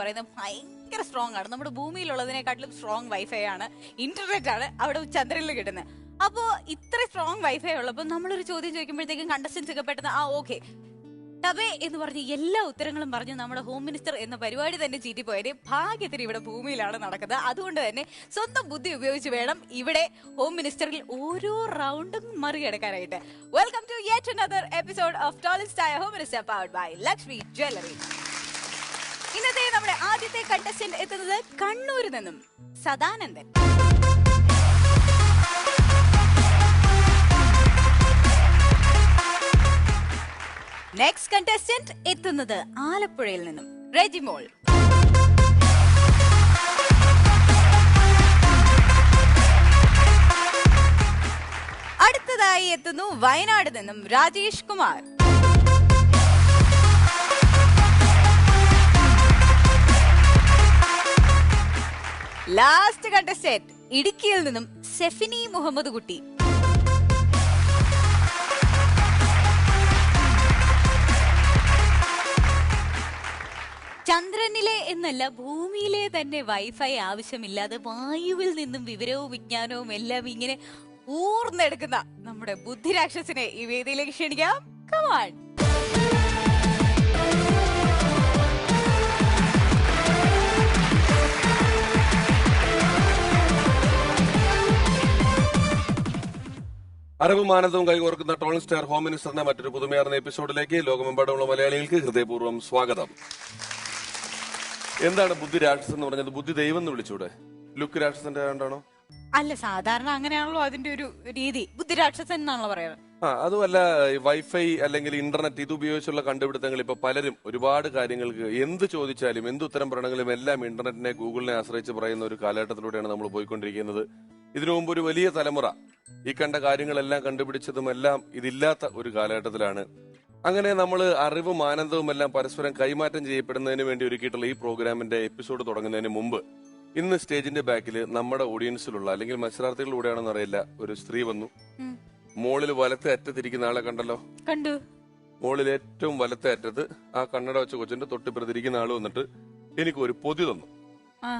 പറയുന്നത് ഭയങ്കര സ്ട്രോങ് ആണ്. നമ്മുടെ ഭൂമിയിലുള്ളതിനെക്കാട്ടിലും സ്ട്രോങ് വൈഫൈ ആണ്, ഇന്റർനെറ്റ് ആണ് അവിടെ ചന്ദ്രനിൽ കിട്ടുന്നത്. അപ്പോ ഇത്ര സ്ട്രോങ് വൈഫൈ ഉള്ളപ്പോൾ നമ്മളൊരു ചോദ്യം ചോദിക്കുമ്പോഴത്തേക്കും കണ്ടസ്റ്റൻസ് ഒക്കെ പെട്ടെന്ന് ഓക്കെ ടബേ എന്ന് പറഞ്ഞ് എല്ലാ ഉത്തരങ്ങളും പറഞ്ഞ് നമ്മുടെ ഹോം മിനിസ്റ്റർ എന്ന പരിപാടി തന്നെ ചീറ്റിപ്പോയതിന് ഭാഗ്യത്തിന് ഇവിടെ ഭൂമിയിലാണ് നടക്കുന്നത്. അതുകൊണ്ട് തന്നെ സ്വന്തം ബുദ്ധി ഉപയോഗിച്ച് വേണം ഇവിടെ ഹോം മിനിസ്റ്ററിൽ ഓരോ റൗണ്ടും മറികടക്കാനായിട്ട്. Welcome to yet another episode of tallest ആയ home minister powered by Lakshmi jewellery. ഇന്നത്തെ നമ്മുടെ ആദ്യത്തെ കണ്ടസ്റ്റന്റ് എത്തുന്നത് കണ്ണൂരിൽ നിന്നും സദാനന്ദൻ. നെക്സ്റ്റ് കണ്ടസ്റ്റന്റ് എത്തുന്നത് ആലപ്പുഴയിൽ നിന്നും റെജിമോൾ. അടുത്തതായി എത്തുന്നു വയനാട് നിന്നും രാജേഷ് കുമാർ. ലാസ്റ്റ് കണ്ടസ്റ്റന്റ് ഇടുക്കിയിൽ നിന്നും സെഫിനി മുഹമ്മദ് കുട്ടി. ചന്ദ്രനിലെ എന്നല്ല ഭൂമിയിലെ തന്നെ വൈഫൈ ആവശ്യമില്ലാതെ വായുവിൽ നിന്നും വിവരവും വിജ്ഞാനവും എല്ലാം ഇങ്ങനെ ഊർന്നെടുക്കുന്ന നമ്മുടെ ബുദ്ധിരാക്ഷസിനെ ഈ വേദിയിലേക്ക് ക്ഷണിക്കാം. കമാൺ. അറിവും ആനന്ദവും കൈകോർക്കുന്ന ടോൺ സ്റ്റാർ ഹോം മിനിസ്റ്ററിന്റെ മറ്റൊരു പുതുമയാർന്ന എപ്പിസോഡിലേക്ക് ലോകമെമ്പാടുമുള്ള മലയാളികൾക്ക് ഹൃദയപൂർവ്വം സ്വാഗതം. എന്താണ് ബുദ്ധി രാക്ഷസൻ എന്ന് പറഞ്ഞത്? ബുദ്ധി ദൈവം എന്ന് വിളിച്ചൂടെ? ലുക്ക് രാക്ഷസന്റെ ആണ്ടാണോ? അല്ല, സാധാരണ അങ്ങനെയാണല്ലോ അതിന്റെ ഒരു രീതി. ബുദ്ധി രാക്ഷസൻ എന്നാണല്ലോ പറയാറ്. അതുമല്ല, വൈഫൈ അല്ലെങ്കിൽ ഇന്റർനെറ്റ് ഇത് ഉപയോഗിച്ചുള്ള കണ്ടുപിടുത്തങ്ങൾ ഇപ്പൊ പലരും ഒരുപാട് കാര്യങ്ങൾക്ക് എന്ത് ചോദിച്ചാലും എന്ത് ഉത്തരം പറയണമെങ്കിലും എല്ലാം ഇന്റർനെറ്റിനെ ഗൂഗിളിനെ ആശ്രയിച്ച് പറയുന്ന ഒരു കാലഘട്ടത്തിലൂടെയാണ് നമ്മൾ പോയിക്കൊണ്ടിരിക്കുന്നത്. ഇതിനു മുമ്പ് ഒരു വലിയ തലമുറ ഈ കണ്ട കാര്യങ്ങളെല്ലാം കണ്ടുപിടിച്ചതും എല്ലാം ഇതില്ലാത്ത ഒരു കാലഘട്ടത്തിലാണ്. അങ്ങനെ നമ്മൾ അറിവും ആനന്ദവും എല്ലാം പരസ്പരം കൈമാറ്റം ചെയ്യപ്പെടുന്നതിന് വേണ്ടി ഒരുക്കിയിട്ടുള്ള ഈ പ്രോഗ്രാമിന്റെ എപ്പിസോഡ് തുടങ്ങുന്നതിന് മുമ്പ് ഇന്ന് സ്റ്റേജിന്റെ ബാക്കിൽ നമ്മുടെ ഓഡിയൻസിലുള്ള അല്ലെങ്കിൽ മത്സരാർത്ഥികളിലൂടെയാണെന്ന് അറിയില്ല ഒരു സ്ത്രീ വന്നു. മോളിൽ വലത്തെ അറ്റത്തിരിക്കുന്ന ആളെ കണ്ടല്ലോ? കണ്ടു. മോളിൽ ഏറ്റവും വലത്തെ അറ്റത്ത് ആ കണ്ണട വെച്ച കൊച്ചിന്റെ തൊട്ടിപ്പുറത്തിരിക്കുന്ന ആള് വന്നിട്ട് എനിക്ക് ഒരു പൊതി തന്നു.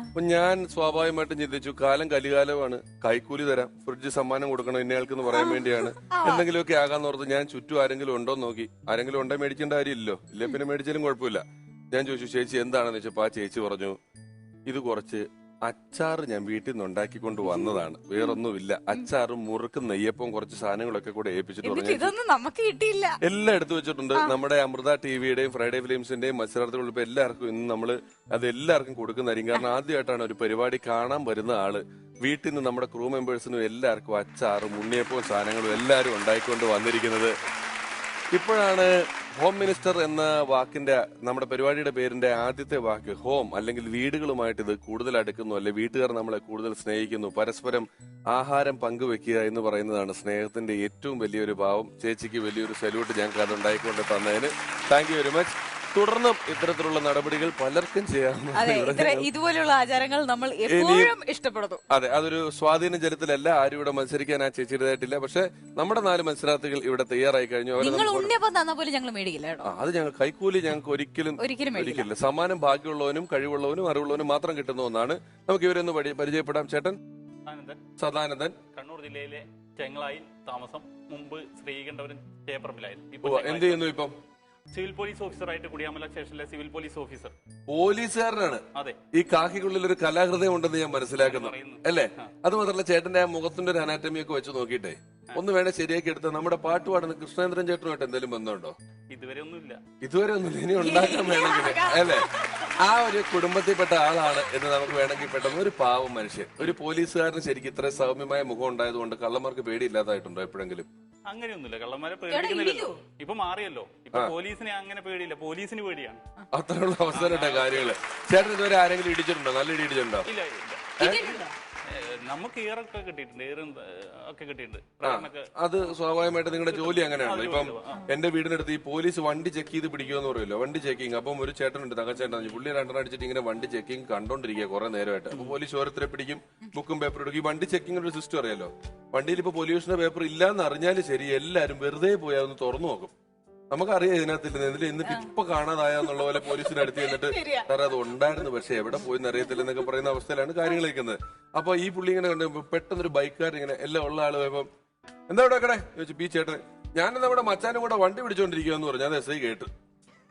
അപ്പൊ ഞാൻ സ്വാഭാവികമായിട്ടും ചിന്തിച്ചു, കാലം കലികാലമാണ്, കൈക്കൂലി തരാം, ഫ്രിഡ്ജ് സമ്മാനം കൊടുക്കണം ഇന്നയാൾക്ക് എന്ന് പറയാൻ വേണ്ടിയാണ്, എന്തെങ്കിലുമൊക്കെ ആകാന്ന് ഓർത്ത് ഞാൻ ചുറ്റും ആരെങ്കിലും ഉണ്ടോ നോക്കി. ആരെങ്കിലും ഉണ്ടോ മേടിക്കേണ്ട കാര്യമില്ലല്ലോ, ഇല്ലേ പിന്നെ മേടിച്ചാലും കുഴപ്പമില്ല. ഞാൻ ചോദിച്ചു, ചേച്ചി എന്താണെന്ന് വെച്ചപ്പോ ആ ചേച്ചി പറഞ്ഞു, ഇത് കുറച്ച് അച്ചാറ് ഞാൻ വീട്ടിൽ നിന്ന് ഉണ്ടാക്കിക്കൊണ്ട് വന്നതാണ്, വേറൊന്നുമില്ല. അച്ചാറും മുറുക്കും നെയ്യപ്പവും കുറച്ച് സാധനങ്ങളൊക്കെ കൂടെ ഏൽപ്പിച്ചിട്ട് പറഞ്ഞു. എല്ലാം എടുത്തു വെച്ചിട്ടുണ്ട്. നമ്മുടെ അമൃത ടിവിയുടെയും ഫ്രൈഡേ ഫിലിംസിന്റെയും മത്സരാർത്ഥികൾ ഇപ്പൊ എല്ലാവർക്കും ഇന്ന് നമ്മള് അത് എല്ലാവർക്കും കൊടുക്കുന്നതായിരിക്കും. കാരണം ആദ്യമായിട്ടാണ് ഒരു പരിപാടി കാണാൻ വരുന്ന ആള് വീട്ടിൽ നിന്ന് നമ്മുടെ ക്രൂ മെമ്പേഴ്സിനും എല്ലാവർക്കും അച്ചാറും ഉണ്ണിയപ്പവും സാധനങ്ങളും എല്ലാവരും ഉണ്ടായിക്കൊണ്ട് വന്നിരിക്കുന്നത്. ഇപ്പോഴാണ് ഹോം മിനിസ്റ്റർ എന്ന വാക്കിന്റെ നമ്മുടെ പരിപാടിയുടെ പേരിന്റെ ആദ്യത്തെ വാക്ക് ഹോം അല്ലെങ്കിൽ വീടുകളുമായിട്ട് ഇത് കൂടുതൽ അടുക്കുന്നു, അല്ലെ വീട്ടുകാർ നമ്മളെ കൂടുതൽ സ്നേഹിക്കുന്നു, പരസ്പരം ആഹാരം പങ്കുവെക്കുക എന്ന് പറയുന്നതാണ് സ്നേഹത്തിന്റെ ഏറ്റവും വലിയൊരു ഭാവം. ചേച്ചിക്ക് വലിയൊരു സല്യൂട്ട് ഞങ്ങൾക്ക് അത് ഉണ്ടായിക്കൊണ്ട് തന്നതിന് താങ്ക് യു വെരി മച്ച്. തുടർന്നും ഇത്തരത്തിലുള്ള നടപടികൾ പലർക്കും ചെയ്യാവുന്ന ഇതുപോലുള്ള ആചാരങ്ങൾ നമ്മൾ എപ്പോഴും ഇഷ്ടപ്പെടുന്നു. അതെ, അതൊരു സ്വാധീന ജലത്തിലല്ല. ആരും ഇവിടെ മത്സരിക്കാൻ ആ ചേച്ചിയുടേതായിട്ടില്ല. പക്ഷെ നമ്മുടെ 4 മത്സരാർത്ഥികൾ ഇവിടെ തയ്യാറായി കഴിഞ്ഞു. അത് ഞങ്ങൾ കൈക്കൂലി ഞങ്ങൾക്ക് ഒരിക്കലും സമ്മാനം ഭാഗ്യമുള്ളവനും കഴിവുള്ളവനും അറിവുള്ളവനും മാത്രം കിട്ടുന്ന ഒന്നാണ്. നമുക്ക് ഇവരൊന്ന് പരിചയപ്പെടാം. ചേട്ടൻ സദാനന്ദൻ, കണ്ണൂർ ജില്ലയിലെ ചെങ്ങളായി താമസം, മുമ്പ് ശ്രീകണ്ഠപുരം ചേപ്പറമ്പിലായിരുന്നു. എന്ത് ചെയ്യുന്നു ഇപ്പം? സിവിൽ പോലീസ് ഓഫീസറായിട്ട് കുടിയാമല സ്റ്റേഷനിലെ സിവിൽ പോലീസ് ഓഫീസർ. പോലീസുകാരനാണ്. അതെ. ഈ കാക്കിക്കുള്ളിൽ ഒരു കലാഹൃദയം ഉണ്ടെന്ന് ഞാൻ മനസ്സിലാക്കുന്നു, അല്ലേ? അത് മാത്രമല്ല ചേട്ടന്റെ ആ മുഖത്തിന്റെ ഒരു അനാറ്റമി ഒക്കെ വെച്ച് നോക്കിയിട്ടേ ഒന്ന് വേണേ ശരിയാക്കി എടുത്ത നമ്മുടെ പാട്ട് പാടുന്ന കൃഷ്ണേന്ദ്രൻ ചേട്ടനുമായിട്ട് എന്തെങ്കിലും ബന്ധമുണ്ടോ? ഇതുവരെ ഒന്നുമില്ല. ഇനി ഉണ്ടാക്കാൻ വേണമെങ്കിൽ, അല്ലേ? ആ ഒരു കുടുംബത്തിൽപ്പെട്ട ആളാണ് എന്ന് നമുക്ക് വേണമെങ്കിൽ പെട്ടെന്ന്. ഒരു പാവം മനുഷ്യൻ, ഒരു പോലീസുകാരന് ശരിക്കും ഇത്ര സൗമ്യമായ മുഖം ഉണ്ടായതുകൊണ്ട് കള്ളന്മാർക്ക് പേടിയില്ലാതായിട്ടുണ്ടോ എപ്പോഴെങ്കിലും? അങ്ങനെയൊന്നുമില്ല, കള്ളന്മാരെ പേടിക്കുന്നില്ലല്ലോ. ഇപ്പൊ മാറിയല്ലോ. ഇപ്പൊ പോലീസിനെ അങ്ങനെ പേടിയില്ല, പോലീസിന് പേടിയാണ്. അത്രയുള്ള അവസരട്ടെ കാര്യങ്ങള്. ചേട്ടൻ ഇതുവരെ ആരെങ്കിലും ഇടിച്ചിട്ടുണ്ടോ? നല്ല ഇടി ഇടിച്ചിട്ടുണ്ടോ? ഇല്ല ഇല്ല, നമുക്ക് ഏറൊക്കെ കിട്ടിയിട്ടുണ്ട്, ഒക്കെ കിട്ടിയിട്ടുണ്ട്. അത് സ്വാഭാവികമായിട്ട് നിങ്ങളുടെ ജോലി അങ്ങനെയാണല്ലോ. ഇപ്പം എന്റെ വീടിനടുത്ത് ഈ പോലീസ് വണ്ടി ചെക്ക് ചെയ്ത് പിടിക്കുമെന്ന് പറയുമല്ലോ, വണ്ടി ചെക്കിങ്. അപ്പം ഒരു ചേട്ടനുണ്ട്, തങ്കച്ചേട്ടൻ, പുള്ളി 2 അടിച്ചിട്ട് ഇങ്ങനെ വണ്ടി ചെക്കിങ് കണ്ടോണ്ടിരിക്കുക കുറെ നേരമായിട്ട്. അപ്പൊ പോലീസ് ഓരോരുത്തരെ പിടിക്കും, ബുക്കും പേപ്പർ എടുക്കും. ഈ വണ്ടി ചെക്കിങ്ങിന്റെ ഒരു സിസ്റ്റം അറിയാലോ. വണ്ടിയിൽ ഇപ്പൊ പൊല്യൂഷന്റെ പേപ്പർ ഇല്ലാന്ന് അറിഞ്ഞാലും ശരി, എല്ലാരും വെറുതെ പോയി അതൊന്ന് തുറന്നു നോക്കും. നമുക്കറിയാം ഇതിനകത്തില്ല എന്നിട്ട് ഇപ്പൊ കാണാതായെന്നുള്ള പോലെ പോലീസിന്റെ അടുത്ത് ചെന്നിട്ട് സാറേ അത് ഉണ്ടായിരുന്നു പക്ഷെ എവിടെ പോയി അറിയത്തില്ല എന്നൊക്കെ പറയുന്ന അവസ്ഥയിലാണ് കാര്യങ്ങൾ നിൽക്കുന്നത്. അപ്പൊ ഈ പുള്ളി ഇങ്ങനെ കണ്ടു പെട്ടെന്നൊരു ബൈക്കുകാരൻ ഇങ്ങനെ എല്ലാം ഉള്ള ആള് പോയപ്പോ എന്താ ഇവിടെ കടേ ചോദിച്ചു ബി ചേട്ടൻ ഞാനെന്താ ഇവിടെ മച്ചാനും കൂടെ വണ്ടി പിടിച്ചോണ്ടിരിക്കുകയെന്ന് പറഞ്ഞു. അത് എസ് ഐ കേട്ട്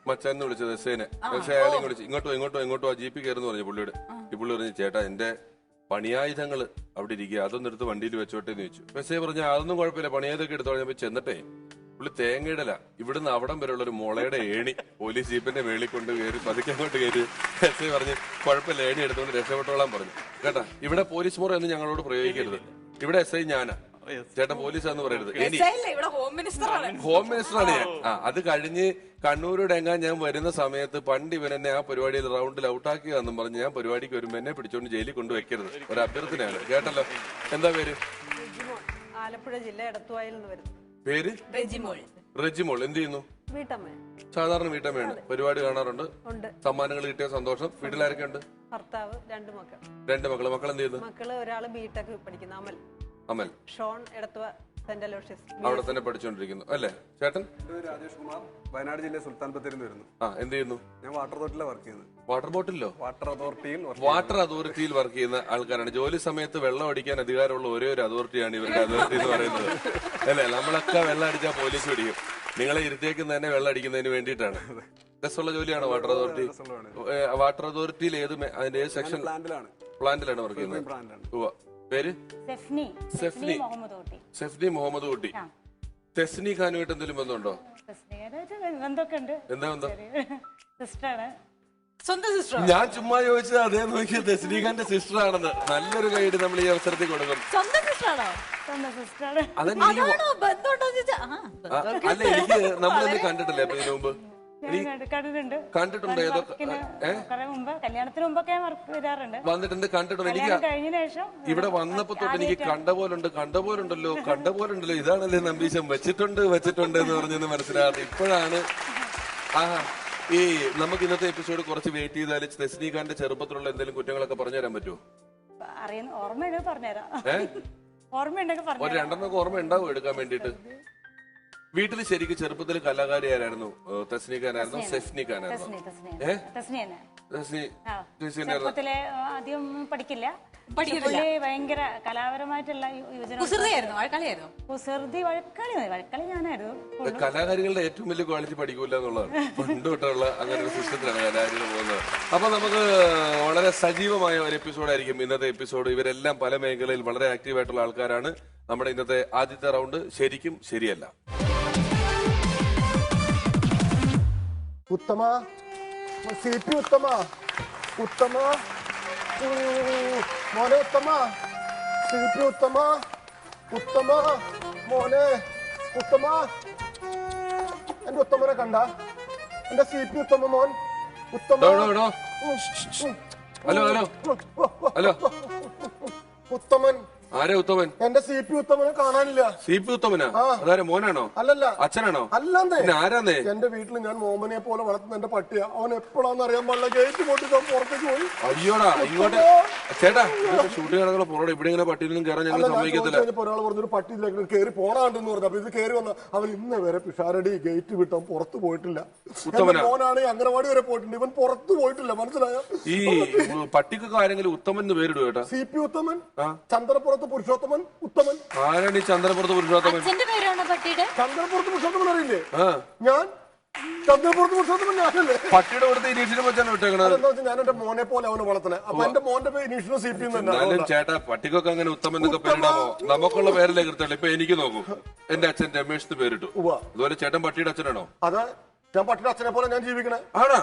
മച്ചാന്ന് വിളിച്ചത് എസ് ഐനെ. പക്ഷെ അയാളെയും വിളിച്ചു ഇങ്ങോട്ടോ ജീപ്പിൽ കയറുന്നു പറഞ്ഞു പുള്ളിയോട്. ഈ പുള്ളി പറഞ്ഞു ചേട്ടാ എന്റെ പണിയായുധങ്ങള് അവിടെ ഇരിക്കുക അതൊന്നും എടുത്ത് വണ്ടിയിൽ വെച്ചോട്ടേന്ന് ചോദിച്ചു. എസ് ഐ പറഞ്ഞു അതൊന്നും കുഴപ്പമില്ല പണിയായുധമൊക്കെ എടുത്തോ. ഞാൻ ചെന്നിട്ടേ പുള്ളി തേങ്ങയിടല ഇവിടുന്ന് അവിടം വരെയുള്ള ഒരു മുളയുടെ ഏണി പോലീസ് ജീപ്പിന്റെ മേളിൽ കൊണ്ട് കയറി പതുക്കെ അങ്ങോട്ട് കയറി. എസ് ഐ പറഞ്ഞു കുഴപ്പമില്ല ഏണി എടുത്തുകൊണ്ട് രക്ഷപ്പെട്ടോളാൻ പറഞ്ഞു. കേട്ടാ ഇവിടെ പോലീസ് മുറ എന്ന് ഞങ്ങളോട് പ്രയോഗിക്കരുത്. ഇവിടെ എസ് ഐ ഞാനാ ചേട്ടൻ പോലീസാന്ന് പറയരുത്. ഹോം മിനിസ്റ്ററാണ് ഞാൻ. അത് കഴിഞ്ഞ് കണ്ണൂരുടെങ്ങാൻ ഞാൻ വരുന്ന സമയത്ത് പണ്ട് ഇവൻ എന്നെ ആ പരിപാടിയിൽ റൗണ്ടിൽ ഔട്ടാക്കുക എന്നും പറഞ്ഞ് ഞാൻ പരിപാടിക്ക് വരുമ്പോ എന്നെ പിടിച്ചോണ്ട് ജയിലിൽ കൊണ്ടുവയ്ക്കരുത്. ഒരു അഭ്യർത്ഥനയാണ്. കേട്ടല്ലോ. എന്താ പേര്? ആലപ്പുഴ ജില്ല എടത്തുവായിൽ നിന്ന് വരുന്നു. പേര് റെജിമോൾ. എന്ത് ചെയ്യുന്നു? സാധാരണ വീട്ടമ്മയാണ്. പരിപാടി കാണാറുണ്ട്. സമ്മാനങ്ങൾ കിട്ടിയ സന്തോഷം. വീട്ടിലാരൊക്കെ ഉണ്ട്? ഭർത്താവ്, 2 മക്കൾ. 2 മക്കള്. മക്കൾ എന്ത് ചെയ്യുന്നു? മക്കള് ഒരാള് ബിടെക് പഠിക്കുന്നു. അമൽ ഷോൺ എടത്തുവ സെന്റ് അലോഷ്യസ് അവിടെ തന്നെ പഠിച്ചുകൊണ്ടിരിക്കുന്നു അല്ലേ? ചേട്ടൻ? രാജേഷ് കുമാർ, വയനാട് ജില്ലയിൽ സുൽത്താൻ ബത്തേരിയിൽ വരുന്നു. എന്ത് ചെയ്യുന്നു? ഞാൻ വാട്ടർ അതോറിറ്റിയിലാണ് വർക്ക് ചെയ്യുന്നത്. വാട്ടർ ബോട്ടിലോ? വാട്ടർ അതോറിറ്റിയിൽ വർക്ക് ചെയ്യുന്ന ആൾക്കാരാണ്. ജോലി സമയത്ത് വെള്ളം അടിക്കാൻ അധികാരമുള്ള ഒരേ ഒരു അതോറിറ്റിയാണ് ഇവരുടെ അതോറിറ്റി എന്ന് പറയുന്നത് അല്ലേ? നമ്മളൊക്കെ വെള്ളം അടിച്ചാൽ പോലീസ് പിടിക്കും. നിങ്ങളെ ഇരുത്തേക്കുന്ന തന്നെ വെള്ളം അടിക്കുന്നതിന് വേണ്ടിയിട്ടാണ്. രസമുള്ള ജോലിയാണ് വാട്ടർ അതോറിറ്റി. വാട്ടർ അതോറിറ്റിയിൽ അതിന്റെ ഏത് സെക്ഷൻ? പ്ലാന്റിലാണ് വർക്ക് ചെയ്യുന്നത്. പേര്? സെഫ്നി മുഹമ്മദ് കുട്ടി. തെസ്നി ഖാനുമായിട്ട് എന്തെങ്കിലും ബന്ധമുണ്ടോ? എന്താ ബന്ധം? ഞാൻ ചുമ്മാ ചോദിച്ചത് അതേ നോക്കിയ തെസ്നി ഖാന്റെ സിസ്റ്റർ ആണെന്ന്. നല്ലൊരു ഗൈഡ് നമ്മൾ ഈ അവസരത്തിൽ കൊടുക്കും. അല്ല എനിക്ക് നമ്മളൊന്നും കണ്ടിട്ടില്ലേ അപ്പൊ ഇതിനു മുമ്പ്? കണ്ടിട്ടുണ്ട്. വന്നിട്ടുണ്ട്, കണ്ടിട്ടുണ്ട്. എനിക്ക് ഇവിടെ വന്നപ്പോ തൊട്ട് എനിക്ക് കണ്ടപോലുണ്ടല്ലോ ഇതാണല്ലേ നമ്പീശം വെച്ചിട്ടുണ്ട് എന്ന് പറഞ്ഞെന്ന് മനസ്സിലാകാതെ ഇപ്പോഴാണ്. ഈ നമുക്ക് ഇന്നത്തെ എപ്പിസോഡ് കുറച്ച് വെയിറ്റ് ചെയ്താൽ തെസ്നി ഖാന്റെ ചെറുപ്പത്തിലുള്ള എന്തെങ്കിലും കുറ്റങ്ങളൊക്കെ പറഞ്ഞുതരാൻ പറ്റുമോ? ഒരു 2 ഓർമ്മ ഉണ്ടാവും എടുക്കാൻ വേണ്ടിട്ട്. വീട്ടിൽ ശരിക്കും ചെറുപ്പത്തിൽ കലാകാരി ആരായിരുന്നു? തെസ്നി ഖാനായിരുന്നോ സെഫ്നി ഖാനായിരുന്നോ? ആദ്യം പഠിക്കില്ല. ഭയങ്കര കലാപരമായിട്ടുള്ള വഴക്കളി ഞാനായിരുന്നു. കലാകാരികളുടെ ഏറ്റവും വലിയ ക്വാളിറ്റി പഠിക്കൂല എന്നുള്ളതാണ്. പണ്ട് തൊട്ടുള്ള അങ്ങനെ ഒരു സിസ്റ്റത്തിലാണ് കലാകാരികൾ പോകുന്നത്. അപ്പൊ നമുക്ക് വളരെ സജീവമായ ഒരു എപ്പിസോഡായിരിക്കും ഇന്നത്തെ എപ്പിസോഡ്. ഇവരെല്ലാം പല മേഖലയിൽ വളരെ ആക്റ്റീവായിട്ടുള്ള ആൾക്കാരാണ്. നമ്മുടെ ഇന്നത്തെ ആദ്യത്തെ റൗണ്ട് ശരിക്കും ശരിയല്ല. ഉത്തമ സിപി ഉത്തമ മോനെ ഉത്തമ സിപി ഉത്തമ മോനെ ഉത്തമ. എന്റെ ഉത്തമനെ കണ്ട? എന്റെ സിപി ഉത്തമ മോൻ ഉത്തമ. ഹലോ ഉത്തമൻ. ആരെ ഉത്തമൻ? എന്റെ സി പി ഉത്തമനെ കാണാനില്ല. സി പി ഉത്തമനാ? അതാരെ? മോനാണോ? അല്ലല്ല. അച്ഛനാണോ? അല്ലെന്നേ. ആരാന്നേ? എന്റെ വീട്ടിൽ ഞാൻ മോമനെ പോലെ വളർത്തുന്ന എന്റെ പട്ടിയാ. അവൻ എപ്പോഴാന്ന് അറിയാൻ പാടില്ല. ഗേറ്റ് പൊട്ടിക്കാൻ പുറത്തേക്ക് പോയി. അയ്യോടാ ഇങ്ങോട്ട് ചേട്ടാ ഷൂട്ടിംഗ് നടക്കുന്ന പോറോടെ ഇവിടെ ഇങ്ങനെ പട്ടിയിലൊന്നും കയറാൻ ഞങ്ങൾ സമ്മതിക്കത്തില്ല. ഒരാൾ പറഞ്ഞൊരു പട്ടി ഇതിലേക്ക് കയറി പോണാണ്ടെന്ന് പറഞ്ഞു. അപ്പൊ ഇത് കയറി വന്ന അവൻ ഇന്ന് വരെ പിഷാരടി ഗേറ്റ് വിട്ടാൻ പുറത്ത് പോയിട്ടില്ല. മോനാണ് അംഗനവാടി വരെ പോയിട്ടുണ്ട്. ഇവൻ പുറത്ത് പോയിട്ടില്ല. മനസ്സിലായോ? ഈ പട്ടിക്കൊക്കെ ആരെങ്കിലും ഉത്തമൻ എന്ന് പേരിടും കേട്ടാ? സി പി ഉത്തമൻ, ചന്ദ്രപുരത്ത് പുരുഷോത്തമൻ ഉത്തമൻ. ആരാണ് ഈ ചന്ദ്രപുരത്ത് പുരുഷോത്തമൻ? ചന്ദ്രപുരത്ത് പുരുഷോത്തമൻ അറിയില്ലേ? ഞാൻ ചന്ദ്രപുരത്ത് പുരുഷോത്തമൻ ഞാനല്ലേ? പട്ടിയുടെ കൊടുത്ത് ഇനീഷിനെ വെച്ചാണ് വിട്ടേക്കണത്. ഞാൻ എന്റെ മോനെ പോലെ അവന് വളർത്തണേ. അപ്പൊ എന്റെ മോന്റെ പേര് ഇനീഷിനും സി പി എന്നാലും ചേട്ടാ പട്ടിക്കൊക്കെ അങ്ങനെ ഉത്തമൻ എന്നൊക്കെ പേരിടാമോ? നമുക്കുള്ള പേരല്ലേ കൃത്യമുള്ളൂ. ഇപ്പൊ എനിക്ക് നോക്കൂ, എന്റെ അച്ഛൻ രമേഷ് പേരിട്ടു. അതുപോലെ ചേട്ടൻ പട്ടിയുടെ അച്ഛനാണോ? അതെ, ഞാൻ പട്ടിയുടെ അച്ഛനെ പോലെ ഞാൻ ജീവിക്കണേ.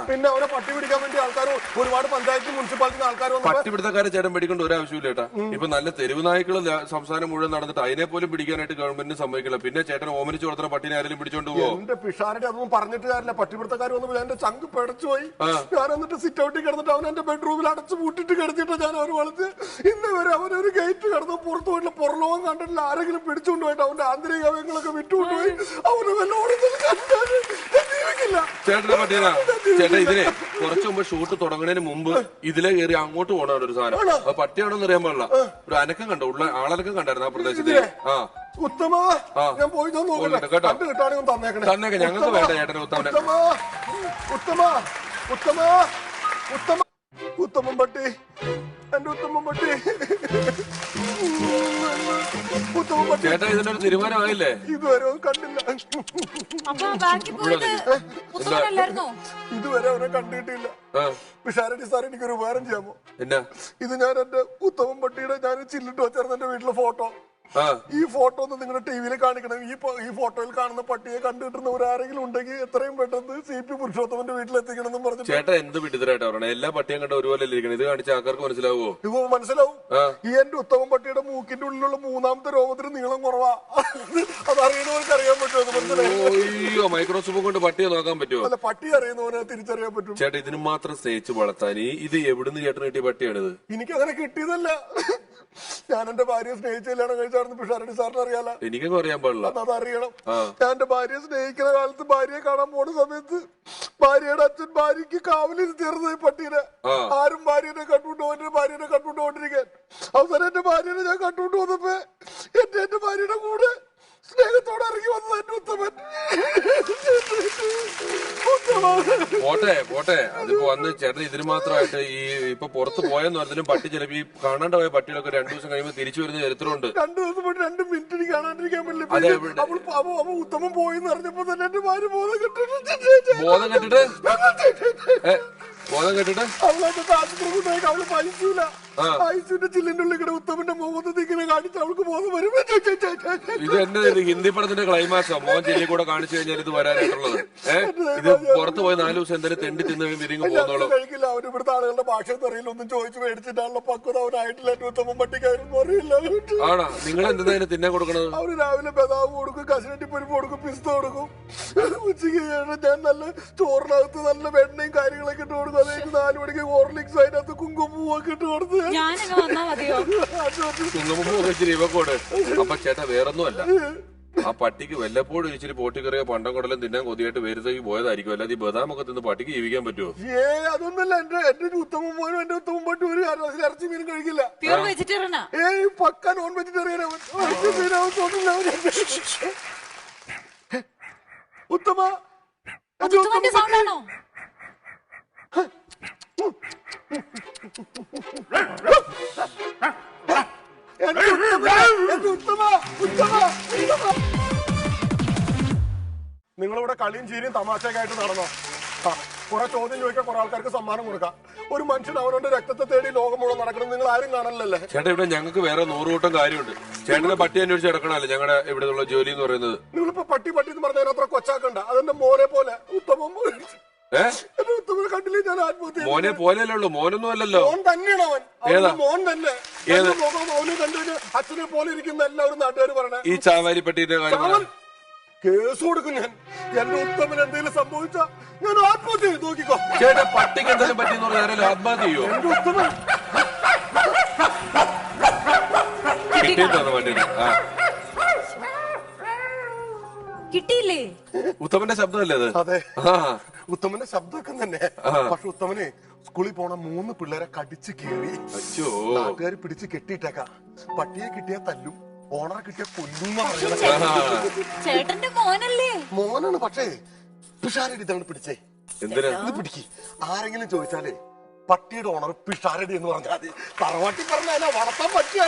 പിന്നെ അവനെ പട്ടി പിടിക്കാൻ വേണ്ടി ആൾക്കാർ ഒരുപാട് പഞ്ചായത്ത് മുനിസിപ്പാലിറ്റി ആൾക്കാർ പട്ടി പിടുത്തക്കാരെ ചേട്ടൻ പിടിക്കേണ്ട ഒരു ആവശ്യമില്ല ചേട്ടാ. ഇപ്പൊ നല്ല തെരുവ് നായ്ക്കൾ സംസ്ഥാനം മുഴുവൻ നടന്നിട്ട് അതിനെ പോലും പിടിക്കാനായിട്ട് ഗവൺമെന്റിന് സമ്മതിക്കില്ല. പിന്നെ ചേട്ടൻ ഓമനിച്ചു കൊടുത്ത പട്ടിനെ ആരെങ്കിലും പിടിച്ചോണ്ട് പോവോ? എന്റെ പിഷാരുടെ അതൊന്നും പറഞ്ഞിട്ട് കാര്യമില്ല. പട്ടിപിടുത്തക്കാർ വന്നപ്പോൾ എന്റെ ചങ്ക് പിടച്ചു പോയി. ഞാൻ എന്നിട്ട് സിറ്റ് ഔട്ടിൽ കിടന്നിട്ട് അവൻ എന്റെ ബെഡ്റൂമിൽ അടച്ചു പൂട്ടിട്ട് കിടത്തിട്ട് ഞാൻ അവന് വളർത്ത്. ഇന്ന് വരെ അവനൊരു ഗേറ്റ് കിടന്ന് പുറത്തു പോയിട്ടില്ല. പുറലോകം കണ്ടിട്ടില്ല. ആരെങ്കിലും പിടിച്ചുകൊണ്ട് പോയിട്ട് അവന്റെ ആന്തരിക അവയവങ്ങളൊക്കെ വിട്ടുകൊണ്ടുപോയി അവന് വല്ലോടും ജീവിക്കില്ല. ചേട്ടന്റെ പട്ടിയാ ചേട്ടാ. ഇതിനെ കുറച്ചു മുമ്പ് ഷൂട്ട് തുടങ്ങുന്നതിന് മുമ്പ് ഇതിലെ കയറി അങ്ങോട്ട് പോകണം ഒരു സാധനം. അത് പട്ടിയാണോന്ന് അറിയാൻ പാടില്ല. ഒരു അനക്കം കണ്ടോ? ഉള്ള ആളനക്കം കണ്ടായിരുന്നു ആ പ്രദേശത്ത്. ഉത്തമ ഞാൻ പോയി നോക്കട്ടെ കേട്ടോ. കണ്ടു കിട്ടാണെങ്കിൽ തന്നേക്കണേ. തന്നേക്ക്, ഞങ്ങൾക്ക് വേണ്ട ചേട്ടന് ഉത്തമനെ. ഉത്തമ ഉത്തമ ഉത്തമ ഉത്തമ ഉത്തമൻ പട്ടി, എന്റെ ഉത്തമൻ പട്ടി, ഉത്തമൻ പട്ടി. ചേട്ടാ ഇതിനൊരു തീരുമാനമായില്ലേ? ഇതുവരെ ഒന്നും കണ്ടില്ല. അപ്പൊ ബാക്കി പോയത് ഉത്തമനല്ലായിരുന്നോ? ഇതുവരെ അവനെ കണ്ടിട്ടില്ല. പിഷാരടി സാർ എനിക്കൊരു ഉപകാരം ചെയ്യാമോ? എന്നാ ഇത് ഞാൻ എന്റെ ഉത്തമൻ പട്ടിയുടെ ഞാൻ ചില്ലിട്ട് വെച്ചായിരുന്നു എന്റെ വീട്ടിലെ ഫോട്ടോ. ഈ ഫോട്ടോ ഒന്ന് നിങ്ങളുടെ ടിവിയിൽ കാണിക്കണം. ഈ ഫോട്ടോയിൽ കാണുന്ന പട്ടിയെ കണ്ടിട്ടുന്നവർ ആരെങ്കിലും ഉണ്ടെങ്കിൽ എത്രയും പെട്ടെന്ന് CP പുരുഷോത്തമന്റെ വീട്ടിലെത്തിക്കണം എന്ന് പറഞ്ഞു. ചേട്ടാ എന്ത് വിഡിതരായിട്ടാ പറയണേ? എല്ലാ പട്ടിയും കണ്ട ഒരുപോലെ ഇരിക്കണം. ഇത് കാണിച്ച ആൾക്കാർക്ക് മനസ്സിലാവോ? ഇത് മനസ്സിലാവും. ഈ എന്റെ ഉത്തമൻ പട്ടിയുടെ മൂക്കിന്റെ ഉള്ളിലുള്ള 3ാമത്തെ രോമത്തിന് നീളം കുറവാ. അതറിയുന്നവർക്ക് അറിയാൻ പറ്റുമോ? മനസ്സിലായി? അയ്യോ, മൈക്രോസ്കോപ്പ് കൊണ്ട് പട്ടിയെ നോക്കാൻ പറ്റുമോ? അല്ല, പട്ടി അറിയുന്നവനെ തിരിച്ചറിയാൻ പറ്റും. ചേട്ടാ ഇതിന് മാത്രം സ്നേഹിച്ച് വളർത്താൻ ഇത് എവിടുന്ന് ചേട്ടന് കിട്ടിയ പട്ടിയാണിത്? എനിക്കങ്ങനെ കിട്ടിയതല്ല. ഞാൻ എന്റെ ഭാര്യയെ സ്നേഹിച്ച് കല്യാണം കഴിച്ചായിരുന്നു. പിഷാരടി സാറിന് അറിയാലോ? എനിക്കൊന്നും അറിയാൻ പാടില്ല. അതറിയണം. ഞാൻ എന്റെ ഭാര്യയെ സ്നേഹിക്കുന്ന കാലത്ത് ഭാര്യയെ കാണാൻ പോണ സമയത്ത് ഭാര്യയുടെ അച്ഛൻ ഭാര്യയ്ക്ക് കാവലിരുത്തിയിരുന്നത് ഈ പട്ടീനെ. ആരും ഭാര്യനെ കണ്ടുകൊണ്ടിരിക്കാൻ. അവസാനം എന്റെ ഭാര്യനെ ഞാൻ കണ്ടുകൊണ്ട് വന്നപ്പോ എന്റെ ഭാര്യയുടെ കൂടെ സ്നേഹത്തോടെ ഇറങ്ങി വന്നത് എന്റെ ഉത്തമൻ. പോട്ടെ അതിപ്പോ വന്ന് ചേട്ടൻ ഇതിന് മാത്രമായിട്ട് ഈ ഇപ്പൊ പുറത്ത് പോയെന്ന് പറഞ്ഞാലും പട്ടി ചിലപ്പോ ഈ കാണാണ്ട് പോയ പട്ടികളൊക്കെ 2 ദിവസം കഴിയുമ്പോൾ തിരിച്ചു വരുന്ന ചരിത്രമുണ്ട്. 2 ദിവസം പോയിട്ട് 2 മിനിറ്റ് കാണാണ്ടിരിക്കാൻ പറ്റില്ല. അവൾ ഉത്തമൻ പോയിന്ന് അറിഞ്ഞപ്പോ തന്നെ എന്റെ ഭാര്യ ബോധം കെട്ടിട്ട് അവളെ ആശുപത്രി കൊണ്ടുപോയി. അവള് പൈസൂല. ഐസിയുടെ ചില്ലിന്റെ ഉള്ളിൽ കൂടെ ഉത്തമന്റെ മുഖത്ത് ഇങ്ങനെ കാണിച്ച് അവൾക്ക് ബോധം വരും. ഇത് എന്നെ ഹിന്ദി പടത്തിന്റെ ക്ലൈമാക്സോ? മോഹൻ ചെല്ലി കൂടെ കാണിച്ചു കഴിഞ്ഞാൽ ഇത് വരാനായിട്ടുള്ളത്. ഇത് പുറത്ത് പോയി 4 ദിവസം എന്തായാലും തെണ്ടി തിന്ന് വിരിങ്ങ് പോകുന്നോളൂ. കഴിക്കില്ല. അവര് ഇവിടുത്തെ ആളുകളുടെ ഭാഷ അറിയില്ല. ഒന്നും ചോദിച്ചു മേടിച്ചിട്ടാണല്ലോ പക്വത അവനായിട്ടില്ല. എന്റെ ഉത്തമൻ പട്ടിക്കാരൊന്നും അറിയില്ല. ആണോ? നിങ്ങൾ എന്തിനാ തിന്നാൻ കൊടുക്കണത്? അവര് രാവിലെ ബദാം കൊടുക്കും, കശുവണ്ടി പരിപ്പ് കൊടുക്കും, പിസ്ത കൊടുക്കും. ഉച്ചയ്ക്ക് ഞാൻ നല്ല ചോറിനകത്ത് നല്ല വെണ്ണയും കാര്യങ്ങളൊക്കെ ഇട്ട് കൊടുക്കും. അതായത് 4 മണിക്ക് ഹോർലിക്സ് അതിനകത്ത് കുങ്കുമപ്പൂവൊക്കെ ഇട്ട് കൊടുത്ത് ഞാനങ്ങ് വന്നാ മതിയോ? കുങ്കുമപ്പൂവൊക്കെ ഇച്ചിരി ഇവക്കോട്. അപ്പൊ ചേട്ടാ വേറൊന്നുമല്ല, ആ പട്ടിക്ക് വല്ലപ്പോഴും ഇച്ചിരി പോട്ടിക്കറിയോ പണ്ടം കടലും തിന്നാൻ കൊതിയായിട്ട് വരുത്തേക്ക് പോയതായിരിക്കും. അല്ലാതെ ഈ ബദാമൊക്കെ തിന്ന് പട്ടിക്ക് ജീവിക്കാൻ പറ്റുമോ? അതൊന്നല്ല. എന്റെ ഉത്തമൻ പോലും എന്റെ ഉത്തമൻ പട്ടി ഒരു ഇറച്ചി മീനും കഴിക്കില്ല. പ്യൂർ വെജിറ്റേറിയനാ? പക്ക നോൺ വെജിറ്റേറിയൻ. ഉത്തമ ഉത്തമന്റെ സൗണ്ടാണോ? നിങ്ങളിവിടെ കളിയും ചീരിയും തമാശയൊക്കെയായിട്ട് നടന്നോ? കുറെ ചോദ്യം ചോദിക്കാൻ കുറെ ആൾക്കാർക്ക് സമ്മാനം കൊടുക്കാം. ഒരു മനുഷ്യൻ അവരുടെ രക്തത്തെ തേടി ലോകം മുഴുവൻ നടക്കണം. നിങ്ങൾ ആരും കാണണല്ലേ? ചേട്ടാ ഇവിടെ ഞങ്ങൾക്ക് വേറെ 100 കൂട്ടം കാര്യമുണ്ട്. ചേട്ടനെ പട്ടി അന്വേഷിച്ച് കിടക്കണല്ലേ ഞങ്ങളുടെ ഇവിടെ ഉള്ള ജോലി എന്ന് പറയുന്നത്. നിങ്ങളിപ്പോ പട്ടി എന്ന് പറഞ്ഞാൽ അത്ര കൊച്ചാക്കണ്ട. അതെന്റെ മോനെ പോലെ ഉത്തമം. ഉത്തമനെ കണ്ടില്ലേ? ഞാൻ ആത്മഹത്യ. മോനെ പോലെയല്ലേ ഉള്ളൂ, മോനൊന്നും അല്ലല്ലോ. മോൻ തന്നെയാണ് അവൻ. ഏതാ മോൻ തന്നെ. മോനെ കണ്ടു അച്ഛനെ പോലെ ഇരിക്കുന്ന എല്ലാവരും നാട്ടുകാർ പറയണേ. ഈ ചാവാരി പട്ടിയുടെ കാര്യം കേസ് കൊടുക്കും ഞാൻ. എന്റെ ഉത്തമൻ എന്തെങ്കിലും സംഭവിച്ചാ ഞാൻ ആത്മഹത്യ ചെയ്ത് നോക്കിക്കോ. ചേട്ടാ പട്ടിക്ക് എന്തെങ്കിലും പറ്റിയെന്ന് പറഞ്ഞാൽ ആത്മഹത്യ ചെയ്യോ? എന്റെ ഉത്തമൻ കിട്ടിയിട്ടാണ് പട്ടിന്. കിട്ടിയില്ലേ? ഉത്തമന്റെ ശബ്ദമല്ലേ അത്? അതെ, ഉത്തമന്റെ ശബ്ദമൊക്കെ തന്നെ. പക്ഷെ ഉത്തമനെ സ്കൂളിൽ പോണ 3 പിള്ളേരെ കടിച്ചു കീറി നാട്ടുകാർ പിടിച്ച് കെട്ടിയിട്ടേക്കാം. പട്ടിയെ കിട്ടിയാ തല്ലും, ഓണറെ കിട്ടിയ കൊല്ലുന്ന ചേട്ടന്റെ മോനല്ലേ? മോനാണ്. പക്ഷേ പിഷാരടി ഇതാണ് പിടിച്ചേ. എന്തിനാ ഇത് പിടിക്ക്. ആരെങ്കിലും ചോദിച്ചാലേ പട്ടിയുടെ ഓണർ പിഷാരടി എന്ന് പറഞ്ഞാൽ മതി. തറവാട്ടി പറഞ്ഞാൽ വളർത്താൻ പറ്റിയ